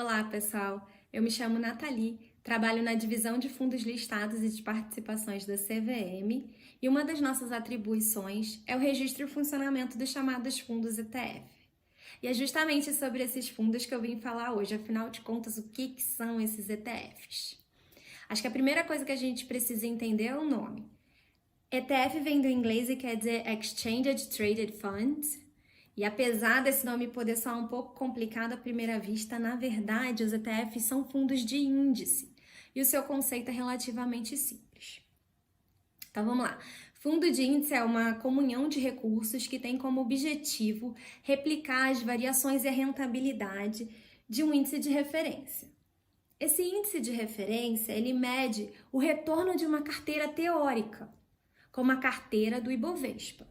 Olá, pessoal. Eu me chamo Nathalie, trabalho na divisão de fundos listados e de participações da CVM e uma das nossas atribuições é o registro e o funcionamento dos chamados fundos ETF. E é justamente sobre esses fundos que eu vim falar hoje, afinal de contas, o que são esses ETFs? Acho que a primeira coisa que a gente precisa entender é o nome. ETF vem do inglês e quer dizer Exchange Traded Funds. E apesar desse nome poder soar um pouco complicado à primeira vista, na verdade os ETFs são fundos de índice e o seu conceito é relativamente simples. Então vamos lá. Fundo de índice é uma comunhão de recursos que tem como objetivo replicar as variações e a rentabilidade de um índice de referência. Esse índice de referência, ele mede o retorno de uma carteira teórica, como a carteira do Ibovespa.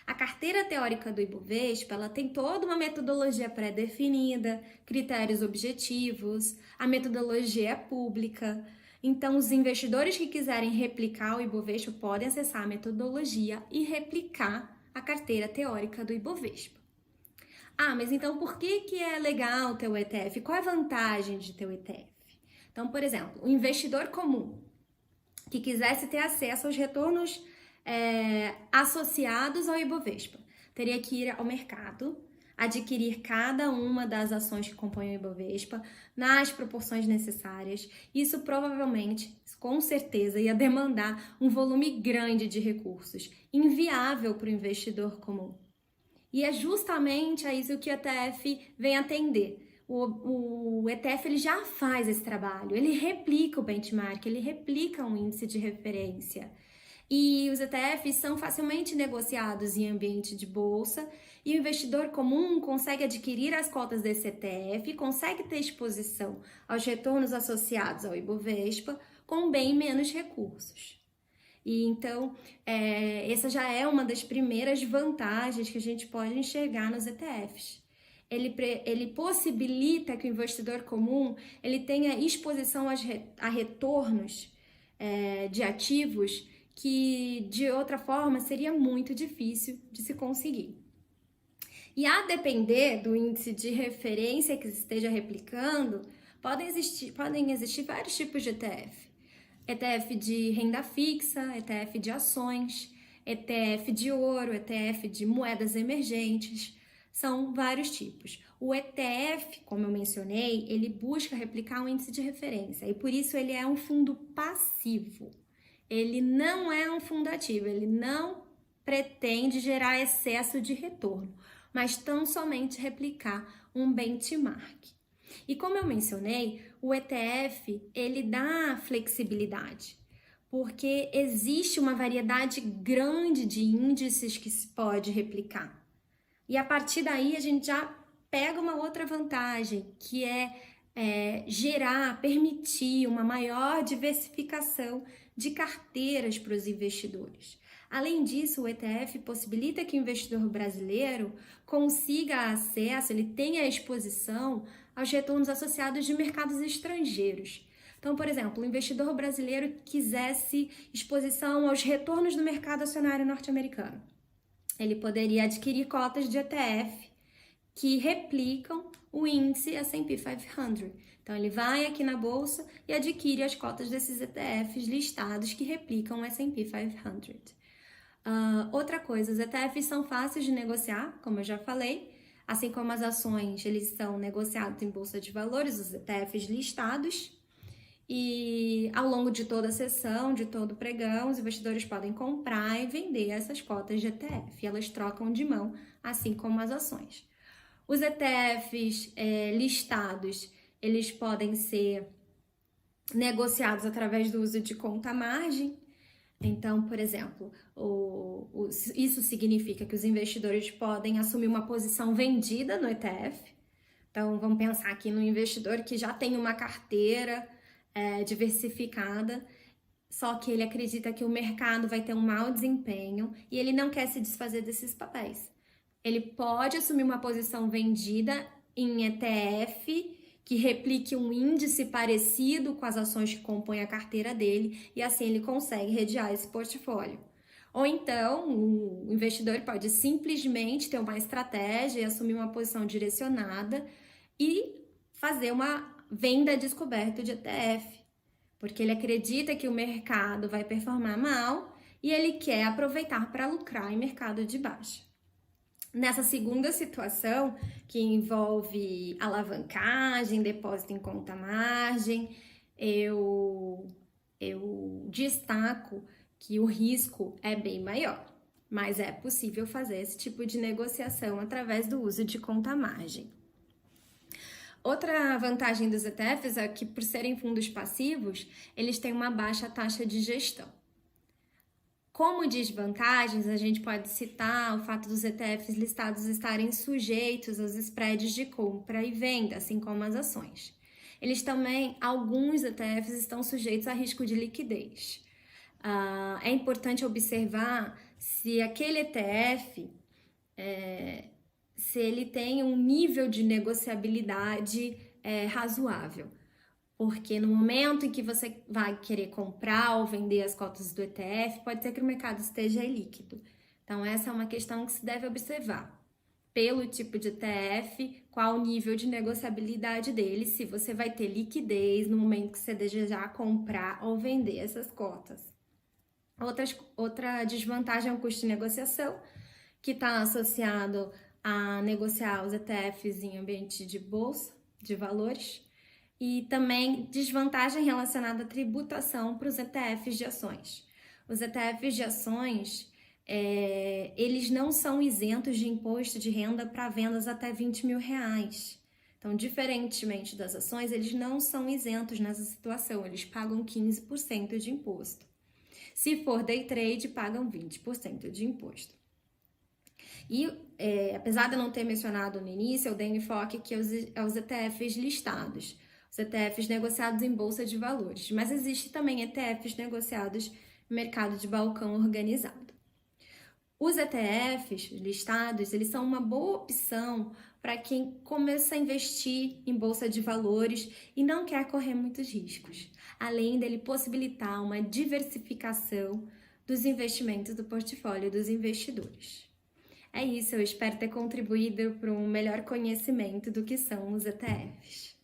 A carteira teórica do Ibovespa, ela tem toda uma metodologia pré-definida, critérios objetivos, a metodologia é pública. Então, os investidores que quiserem replicar o Ibovespa podem acessar a metodologia e replicar a carteira teórica do Ibovespa. Ah, mas então por que é legal ter o ETF? Qual é a vantagem de ter o ETF? Então, por exemplo, o investidor comum que quisesse ter acesso aos retornos associados ao Ibovespa, teria que ir ao mercado, adquirir cada uma das ações que compõem o Ibovespa nas proporções necessárias. Isso provavelmente, com certeza, ia demandar um volume grande de recursos, inviável para o investidor comum. E é justamente a isso que o ETF vem atender. O ETF ele já faz esse trabalho, ele replica o benchmark, ele replica um índice de referência. E os ETFs são facilmente negociados em ambiente de bolsa e o investidor comum consegue adquirir as cotas desse ETF, consegue ter exposição aos retornos associados ao Ibovespa com bem menos recursos. E então, essa já é uma das primeiras vantagens que a gente pode enxergar nos ETFs. Ele possibilita que o investidor comum ele tenha exposição a retornos de ativos que de outra forma seria muito difícil de se conseguir. E a depender do índice de referência que esteja replicando, podem existir vários tipos de ETF. ETF de renda fixa, ETF de ações, ETF de ouro, ETF de moedas emergentes, são vários tipos. O ETF, como eu mencionei, ele busca replicar um índice de referência e por isso ele é um fundo passivo. Ele não é um fundo ativo, ele não pretende gerar excesso de retorno, mas tão somente replicar um benchmark. E como eu mencionei, o ETF, ele dá flexibilidade, porque existe uma variedade grande de índices que se pode replicar. E a partir daí a gente já pega uma outra vantagem, que permitir uma maior diversificação de carteiras para os investidores. Além disso, o ETF possibilita que o investidor brasileiro consiga acesso, ele tenha exposição aos retornos associados de mercados estrangeiros. Então, por exemplo, o investidor brasileiro quisesse exposição aos retornos do mercado acionário norte-americano. Ele poderia adquirir cotas de ETF que replicam o índice S&P 500. Então, ele vai aqui na bolsa e adquire as cotas desses ETFs listados que replicam o S&P 500. Outra coisa, os ETFs são fáceis de negociar, como eu já falei, assim como as ações, eles são negociados em bolsa de valores, os ETFs listados, e ao longo de toda a sessão, de todo o pregão, os investidores podem comprar e vender essas cotas de ETF, e elas trocam de mão, assim como as ações. Os ETFs listados, eles podem ser negociados através do uso de conta margem. Então, por exemplo, isso significa que os investidores podem assumir uma posição vendida no ETF. Então, vamos pensar aqui no investidor que já tem uma carteira diversificada, só que ele acredita que o mercado vai ter um mau desempenho e ele não quer se desfazer desses papéis. Ele pode assumir uma posição vendida em ETF que replique um índice parecido com as ações que compõem a carteira dele e assim ele consegue redear esse portfólio. Ou então, o investidor pode simplesmente ter uma estratégia e assumir uma posição direcionada e fazer uma venda descoberta de ETF, porque ele acredita que o mercado vai performar mal e ele quer aproveitar para lucrar em mercado de baixa. Nessa segunda situação, que envolve alavancagem, depósito em conta margem, eu destaco que o risco é bem maior, mas é possível fazer esse tipo de negociação através do uso de conta margem. Outra vantagem dos ETFs é que, por serem fundos passivos, eles têm uma baixa taxa de gestão. Como desvantagens, a gente pode citar o fato dos ETFs listados estarem sujeitos aos spreads de compra e venda, assim como as ações. Eles também, alguns ETFs estão sujeitos a risco de liquidez. É importante observar se aquele ETF, se ele tem um nível de negociabilidade razoável. Porque no momento em que você vai querer comprar ou vender as cotas do ETF, pode ser que o mercado esteja ilíquido. Então, essa é uma questão que se deve observar. Pelo tipo de ETF, qual o nível de negociabilidade dele, se você vai ter liquidez no momento que você desejar comprar ou vender essas cotas. Outra desvantagem é o custo de negociação, que está associado a negociar os ETFs em ambiente de bolsa de valores. E também desvantagem relacionada à tributação para os ETFs de ações. Os ETFs de ações, eles não são isentos de imposto de renda para vendas até R$20 mil. Então, diferentemente das ações, eles não são isentos nessa situação, eles pagam 15% de imposto. Se for day trade, pagam 20% de imposto. E, apesar de eu não ter mencionado no início, eu dei enfoque aqui aos ETFs listados. Os ETFs negociados em bolsa de valores, mas existe também ETFs negociados no mercado de balcão organizado. Os ETFs listados, eles são uma boa opção para quem começa a investir em bolsa de valores e não quer correr muitos riscos, além dele possibilitar uma diversificação dos investimentos do portfólio dos investidores. É isso, eu espero ter contribuído para um melhor conhecimento do que são os ETFs.